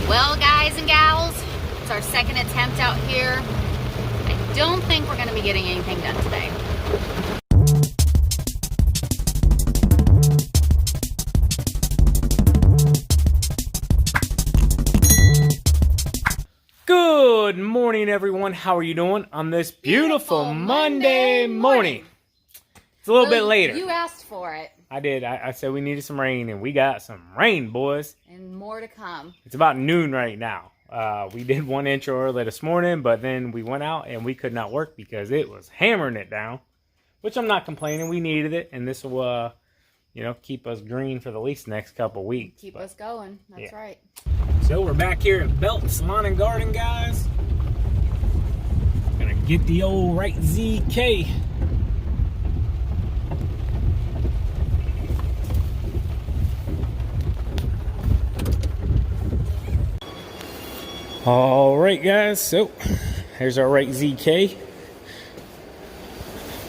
Well, guys and gals, it's our second attempt out here. I don't think we're going to be getting anything done today. Good morning, everyone. How are you doing on this beautiful Monday morning? It's a little bit later. You asked for it. I did. I said we needed some rain, and we got some rain, boys. And more to come. It's about noon right now. We did one intro early this morning, but then we went out and we could not work because it was hammering it down, which I'm not complaining. We needed it, and this will, keep us green for the least next couple weeks. Keep us going. That's right. So we're back here at Belton Salon and Garden, guys. Gonna get the old right ZK. All right, guys, so here's our right ZK.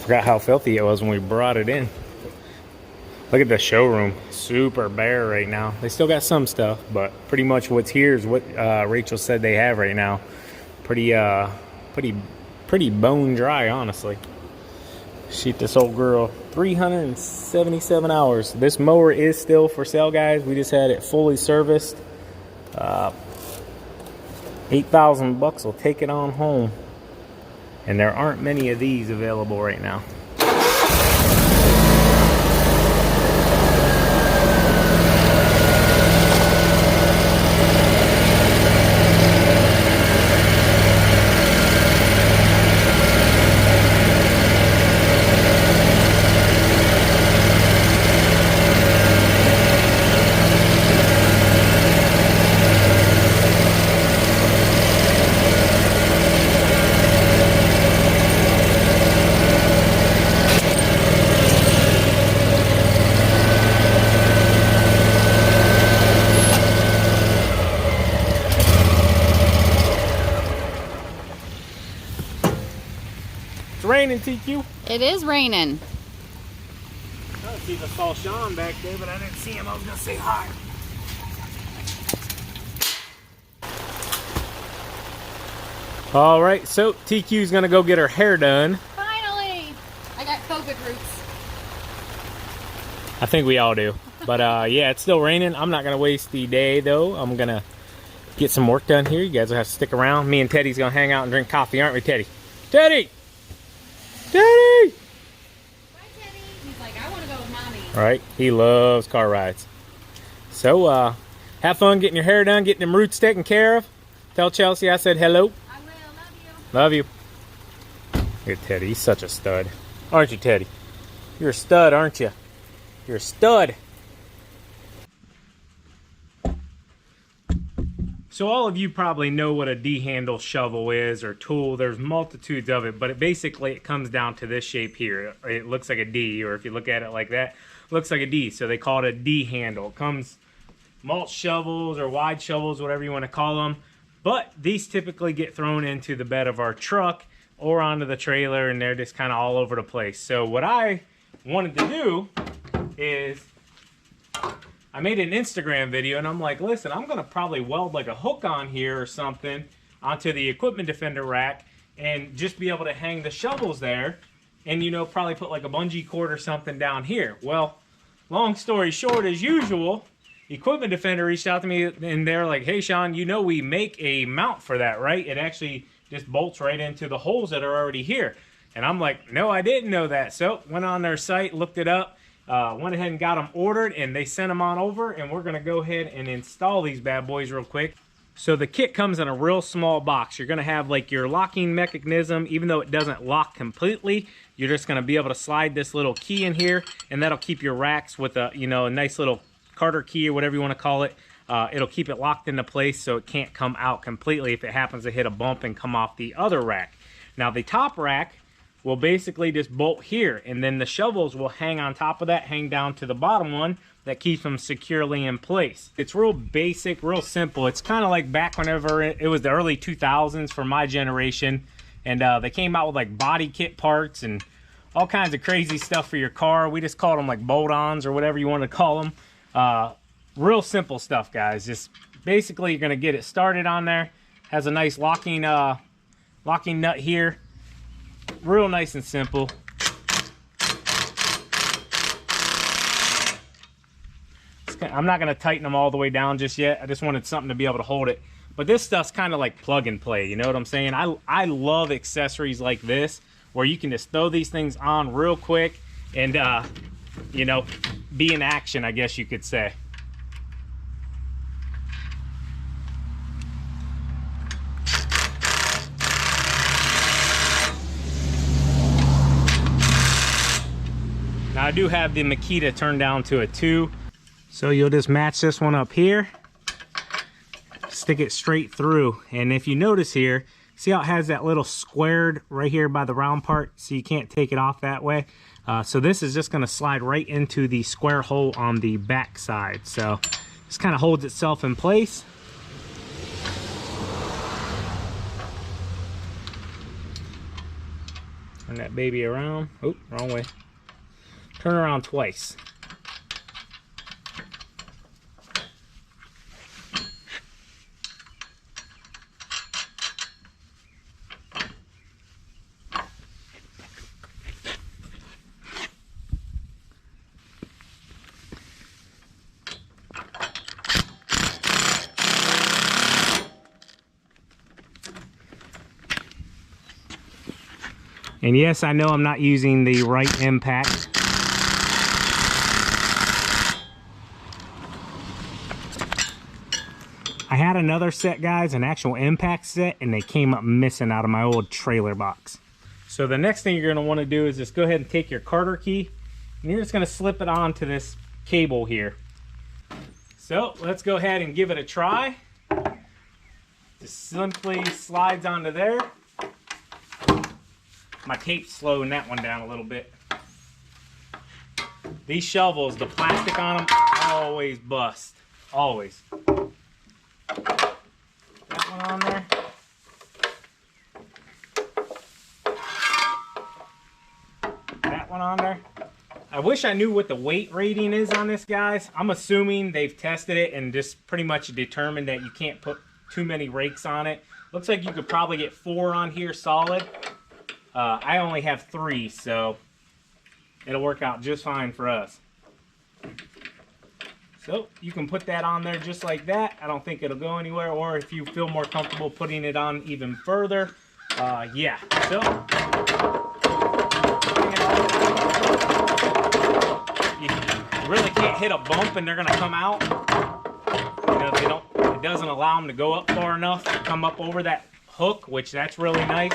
Forgot how filthy it was when we brought it in. Look at the showroom, super bare right now. They still got some stuff, but pretty much what's here is what Rachel said they have right now. Pretty bone dry, honestly. Shoot this old girl 377 hours. This mower is still for sale, guys. We just had it fully serviced. 8,000 bucks will take it on home, and there aren't many of these available right now. It's raining, TQ. It is raining. I don't see if I saw Sean back there, but I didn't see him. I was going to say hi. All right, so TQ's going to go get her hair done. Finally! I got COVID roots. I think we all do. But yeah, it's still raining. I'm not going to waste the day, though. I'm going to get some work done here. You guys will have to stick around. Me and Teddy's going to hang out and drink coffee, aren't we, Teddy? Teddy! Teddy! Bye, Teddy. He's like, I want to go with Mommy. All right, he loves car rides. So, have fun getting your hair done, getting them roots taken care of. Tell Chelsea I said hello. I will. Love you. Love you. Look at Teddy. He's such a stud. Aren't you, Teddy? You're a stud, aren't you? You're a stud. So all of you probably know what a D-handle shovel is, or tool. There's multitudes of it, but it comes down to this shape here. It looks like a D, or if you look at it like that, it looks like a D. So they call it a D-handle. It comes mulch shovels or wide shovels, whatever you want to call them. But these typically get thrown into the bed of our truck or onto the trailer, and they're just kind of all over the place. So what I wanted to do is I made an Instagram video, and I'm like, listen, I'm going to probably weld like a hook on here or something onto the equipment defender rack and just be able to hang the shovels there and, probably put like a bungee cord or something down here. Well, long story short, as usual, equipment defender reached out to me, and they're like, hey, Sean, we make a mount for that, right? It actually just bolts right into the holes that are already here. And I'm like, no, I didn't know that. So went on their site, looked it up. Went ahead and got them ordered, and they sent them on over, and we're going to go ahead and install these bad boys real quick. So the kit comes in a real small box. You're going to have like your locking mechanism. Even though it doesn't lock completely, you're just going to be able to slide this little key in here, and that'll keep your racks with a a nice little Carter key or whatever you want to call it. It'll keep it locked into place so it can't come out completely if it happens to hit a bump and come off the other rack. Now the top rack will basically just bolt here, and then the shovels will hang on top of that, hang down to the bottom one that keeps them securely in place. It's real basic, real simple. It's kind of like back whenever it was the early 2000s for my generation, and they came out with like body kit parts and all kinds of crazy stuff for your car. We just called them like bolt-ons or whatever you want to call them. Real simple stuff, guys. Just basically you're gonna get it started on there. Has a nice locking nut here. Real nice and simple. I'm not gonna tighten them all the way down just yet. I just wanted something to be able to hold it. But this stuff's kind of like plug and play, you know what I'm saying? I love accessories like this, where you can just throw these things on real quick and, you know, be in action, I guess you could say. Now I do have the Makita turned down to a 2. So you'll just match this one up here, stick it straight through. And if you notice here, see how it has that little squared right here by the round part, so you can't take it off that way. So this is just gonna slide right into the square hole on the back side. So this kind of holds itself in place. Turn that baby around. Oh, wrong way. Turn around twice. And yes, I know I'm not using the right impact. I had another set, guys, an actual impact set, and they came up missing out of my old trailer box. So the next thing you're gonna wanna do is just go ahead and take your Carter key, and you're just gonna slip it onto this cable here. So let's go ahead and give it a try. Just simply slides onto there. My tape's slowing that one down a little bit. These shovels, the plastic on them, always bust. Always. That one on there. That one on there. I wish I knew what the weight rating is on this, guys. I'm assuming they've tested it and just pretty much determined that you can't put too many rakes on it. Looks like you could probably get 4 on here solid. I only have 3, so it'll work out just fine for us. So you can put that on there just like that. I don't think it'll go anywhere, or if you feel more comfortable putting it on even further, yeah. So you really can't hit a bump and they're gonna come out. You know, they don't. It doesn't allow them to go up far enough to come up over that hook, which that's really nice.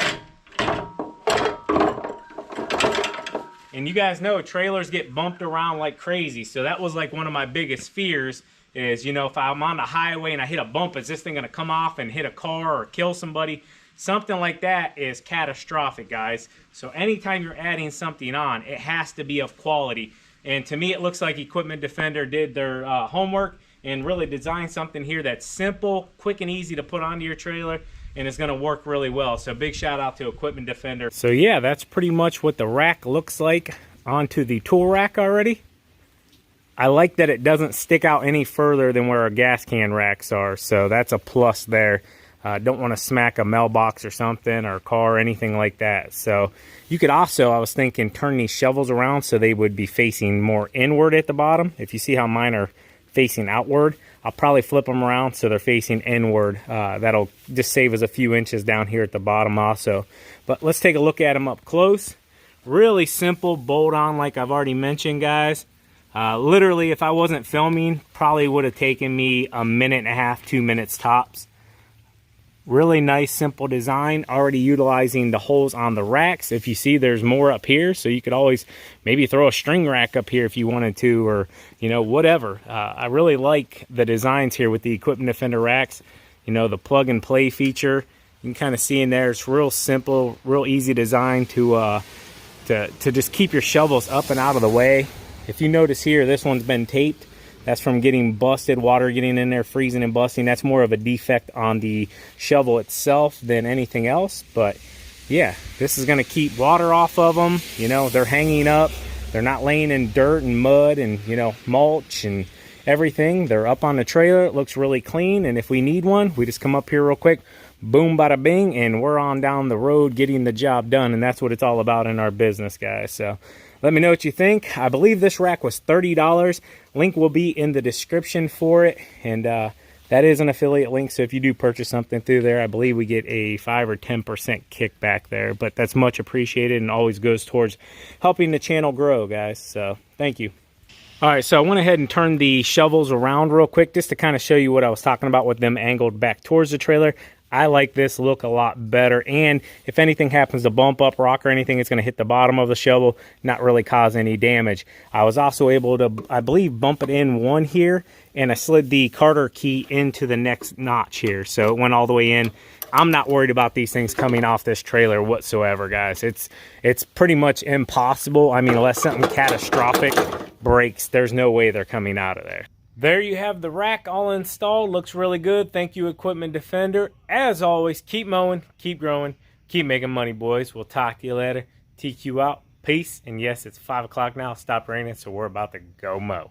And you guys know trailers get bumped around like crazy. So that was like one of my biggest fears is, you know, if I'm on the highway and I hit a bump, is this thing going to come off and hit a car or kill somebody? Something like that is catastrophic, guys. So anytime you're adding something on, it has to be of quality. And to me, it looks like Equipment Defender did their homework and really designed something here that's simple, quick and easy to put onto your trailer, and it's going to work really well. So big shout out to Equipment Defender. So yeah, that's pretty much what the rack looks like onto the tool rack already. I like that it doesn't stick out any further than where our gas can racks are, so that's a plus there. Don't want to smack a mailbox or something, or a car or anything like that. So you could also, I was thinking, turn these shovels around so they would be facing more inward at the bottom. If you see how mine are facing outward, I'll probably flip them around so they're facing inward. That'll just save us a few inches down here at the bottom also. But let's take a look at them up close. Really simple bolt on, like I've already mentioned, guys. Literally, if I wasn't filming, probably would have taken me 1.5 minutes, 2 minutes tops. Really nice, simple design, already utilizing the holes on the racks. If you see, there's more up here, so you could always maybe throw a string rack up here if you wanted to, or, you know, whatever. I really like the designs here with the Equipment Defender racks. You know, the plug and play feature, you can kind of see in there, it's real simple, real easy design to just keep your shovels up and out of the way. If you notice here, this one's been taped. That's from getting busted, water getting in there, freezing and busting. That's more of a defect on the shovel itself than anything else. But yeah, this is going to keep water off of them. You know, they're hanging up. They're not laying in dirt and mud and, you know, mulch and everything. They're up on the trailer. It looks really clean, and if we need one, we just come up here real quick, boom, bada bing, and we're on down the road getting the job done. And that's what it's all about in our business, guys. So let me know what you think. I believe this rack was $30. Link will be in the description for it, and that is an affiliate link, so if you do purchase something through there, I believe we get a 5 or 10% kickback there, but that's much appreciated and always goes towards helping the channel grow, guys. So thank you. All right, so I went ahead and turned the shovels around real quick just to kind of show you what I was talking about with them angled back towards the trailer. I like this look a lot better, and if anything happens to bump up rock or anything, it's going to hit the bottom of the shovel, not really cause any damage. I was also able to, I believe, bump it in one here, and I slid the Carter key into the next notch here, so it went all the way in. I'm not worried about these things coming off this trailer whatsoever, guys. It's pretty much impossible. I mean, unless something catastrophic breaks, there's no way they're coming out of there. There you have the rack all installed. Looks really good. Thank you, Equipment Defender. As always, keep mowing, keep growing, keep making money, boys. We'll talk to you later. TQ out. Peace. And yes, it's 5 o'clock now. Stop raining, so we're about to go mow.